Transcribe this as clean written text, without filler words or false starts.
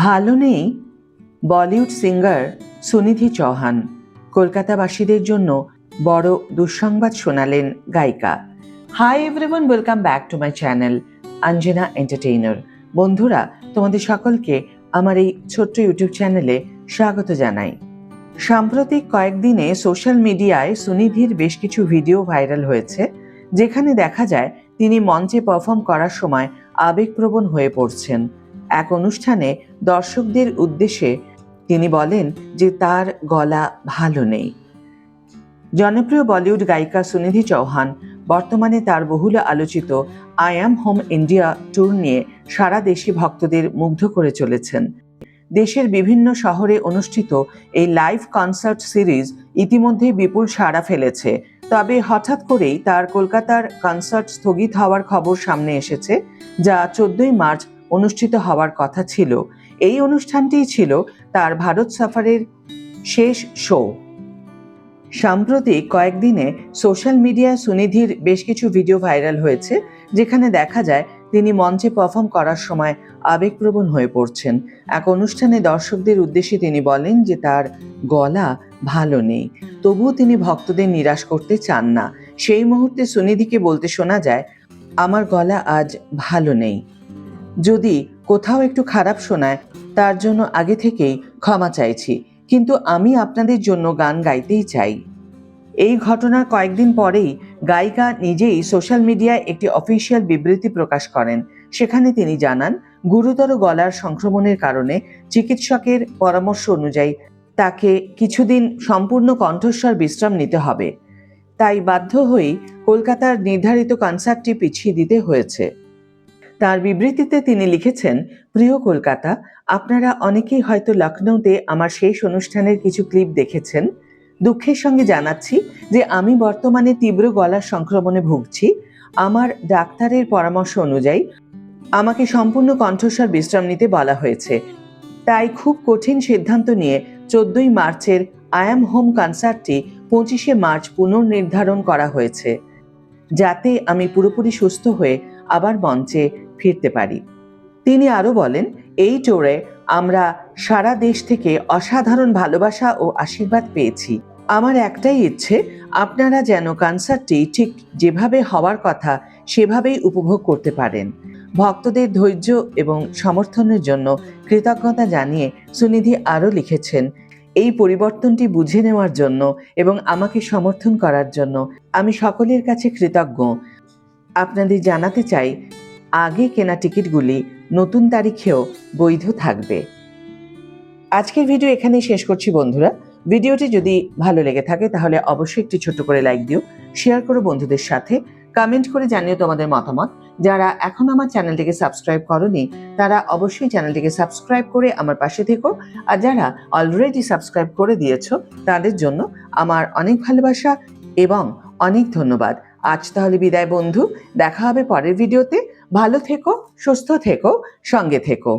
ভালো নেই বলিউড সিঙ্গার সুনিধি চৌহান। কলকাতাবাসীদের জন্য বড় দুঃসংবাদ শোনালেন গায়িকা। Hi everyone, welcome back to my channel Anjana entertainer. বন্ধুরা, তোমাদের সকলকে আমার এই ছোট্ট ইউটিউব চ্যানেলে স্বাগত জানাই। সাম্প্রতিক কয়েকদিনে সোশ্যাল মিডিয়ায় সুনিধির বেশ কিছু ভিডিও ভাইরাল হয়েছে, যেখানে দেখা যায় তিনি মঞ্চে পারফর্ম করার সময় আবেগপ্রবণ হয়ে পড়ছেন। এক অনুষ্ঠানে দর্শকদের উদ্দেশ্যে তিনি বলেন যে তার গলা ভালো নেই। জনপ্রিয় বলিউড গায়িকা সুনিধি চৌহান বর্তমানে তার বহুল আলোচিত I am home India tour নিয়ে সারা দেশে ভক্তদের মুগ্ধ করে চলেছেন। দেশের বিভিন্ন শহরে অনুষ্ঠিত এই লাইভ কনসার্ট সিরিজ ইতিমধ্যে বিপুল সাড়া ফেলেছে। তবে হঠাৎ করেই তার কলকাতার কনসার্ট স্থগিত হওয়ার খবর সামনে এসেছে, যা 14ই মার্চ অনুষ্ঠিত হওয়ার কথা ছিল। এই অনুষ্ঠানটিই ছিল তার ভারত সফরের শেষ শো। সাম্প্রতিক কয়েকদিনে সোশ্যাল মিডিয়ায় সুনিধির বেশ কিছু ভিডিও ভাইরাল হয়েছে, যেখানে দেখা যায় তিনি মঞ্চে পারফর্ম করার সময় আবেগপ্রবণ হয়ে পড়ছেন। এক অনুষ্ঠানে দর্শকদের উদ্দেশ্যে তিনি বলেন যে তার গলা ভালো নেই, তবুও তিনি ভক্তদের নিরাশ করতে চান না। সেই মুহূর্তে সুনিধিকে বলতে শোনা যায়, আমার গলা আজ ভালো নেই। যদি কোথাও একটু খারাপ শোনায় তার জন্য আগে থেকেই ক্ষমা চাইছি, কিন্তু আমি আপনাদের জন্য গান গাইতেই চাই। এই ঘটনার কয়েকদিন পরেই গায়িকা নিজেই সোশ্যাল মিডিয়ায় একটি অফিসিয়াল বিবৃতি প্রকাশ করেন। সেখানে তিনি জানান, গুরুতর গলার সংক্রমণের কারণে চিকিৎসকের পরামর্শ অনুযায়ী তাকে কিছুদিন সম্পূর্ণ কণ্ঠস্বর বিশ্রাম নিতে হবে। তাই বাধ্য হয়েই কলকাতার নির্ধারিত কনসার্টটি পিছিয়ে দিতে হয়েছে। তার বিবৃতিতে তিনি লিখেছেন, প্রিয় কলকাতা, আপনারা অনেকেই হয়তো লখনৌতে আমার শেষ অনুষ্ঠানের কিছু ক্লিপ দেখেছেন। দুঃখের সঙ্গে জানাচ্ছি যে আমি বর্তমানে তীব্র গলার সংক্রমণে ভুগছি। আমার ডাক্তারের পরামর্শ অনুযায়ী আমাকে সম্পূর্ণ কণ্ঠস্বর বিশ্রাম নিতে বলা হয়েছে। তাই খুব কঠিন সিদ্ধান্ত নিয়ে 14ই মার্চের আই অ্যাম হোম কনসার্টটি 25শে মার্চ পুনর্নির্ধারণ করা হয়েছে, যাতে আমি পুরোপুরি সুস্থ হয়ে আবার মঞ্চে ফিরতে পারি। তিনি আরও বলেন, এই ট্যুরে আমরা সারা দেশ থেকে অসাধারণ ভালোবাসা ও আশীর্বাদ পেয়েছি। আমার একটাই ইচ্ছে, আপনারা যেন কনসার্টটি ঠিক যেভাবে হওয়ার কথা সেভাবেই উপভোগ করতে পারেন। ভক্তদের ধৈর্য এবং সমর্থনের জন্য কৃতজ্ঞতা জানিয়ে সুনিধি আরও লিখেছেন, এই পরিবর্তনটি বুঝে নেওয়ার জন্য এবং আমাকে সমর্থন করার জন্য আমি সকলের কাছে কৃতজ্ঞ। আপনাদের জানাতে চাই, আগে কেনা টিকিটগুলি নতুন তারিখেও বৈধ থাকবে। আজকের ভিডিও এখানেই শেষ করছি বন্ধুরা। ভিডিওটি যদি ভালো লেগে থাকে তাহলে অবশ্যই একটি ছোট্ট করে লাইক দিও, শেয়ার করো বন্ধুদের সাথে, কমেন্ট করে জানিও তোমাদের মতামত। যারা এখন আমার চ্যানেলটিকে সাবস্ক্রাইব করোনি তারা অবশ্যই চ্যানেলটিকে সাবস্ক্রাইব করে আমার পাশে থেকো, আর যারা অলরেডি সাবস্ক্রাইব করে দিয়েছো তাদের জন্য আমার অনেক ভালোবাসা এবং অনেক ধন্যবাদ। আজ তাহলে বিদায় বন্ধু, দেখা হবে পরের ভিডিওতে। ভালো থেকো, সুস্থ থেকো, সঙ্গে থেকো।